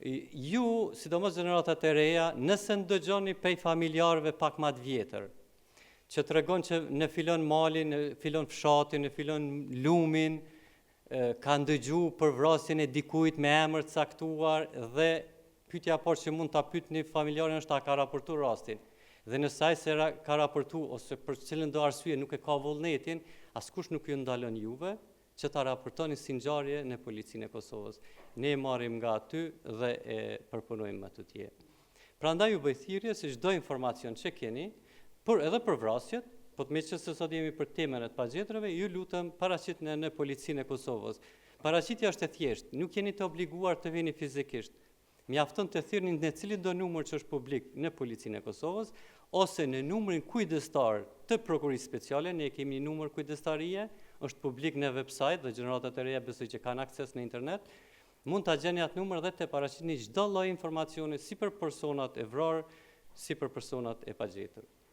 Ju, sidomos gjeneratat e reja, nëse ndëgjoni pej familjarëve pak më të vjetër, që të regon që në filon malin, në filon fshatin, në filon lumin, ka ndëgju për vrasjen e dikujt me emër të caktuar dhe pyetja parë që mund ta pyetni familjarin është a ka raportu rastin. Dhe nëse ai se ka raportu ose për cilën do arsye nuk e ka vullnetin, askush nuk ju ndalon juve që ta raportoni si ngjarje në Policinë e Kosovës. Ne e marrim nga aty dhe e përpunojmë më të tjerë. Prandaj ju bëj thirrje se çdo informacion që keni, edhe për vrasjet, po të meqenëse se sot jemi për temën e të pagjetrave, ju lutem paraqitni në Policinë e Kosovës. Paraqitja është e thjeshtë, nuk jeni të obliguar të vini fizikisht. Mjafton të thirrni në cili do numër që është publik në Policinë e Kosovës, ose në numrin kujdestar të Prokurisë Speciale, ne kemi një numër kujdestarie, është publik në website dhe gjeneratat e reja besoj që kanë akses në internet, mund ta gjeni atë numër dhe të paraqitni çdo lloj informacioni si për personat e vrarë, si për personat e pagjetur.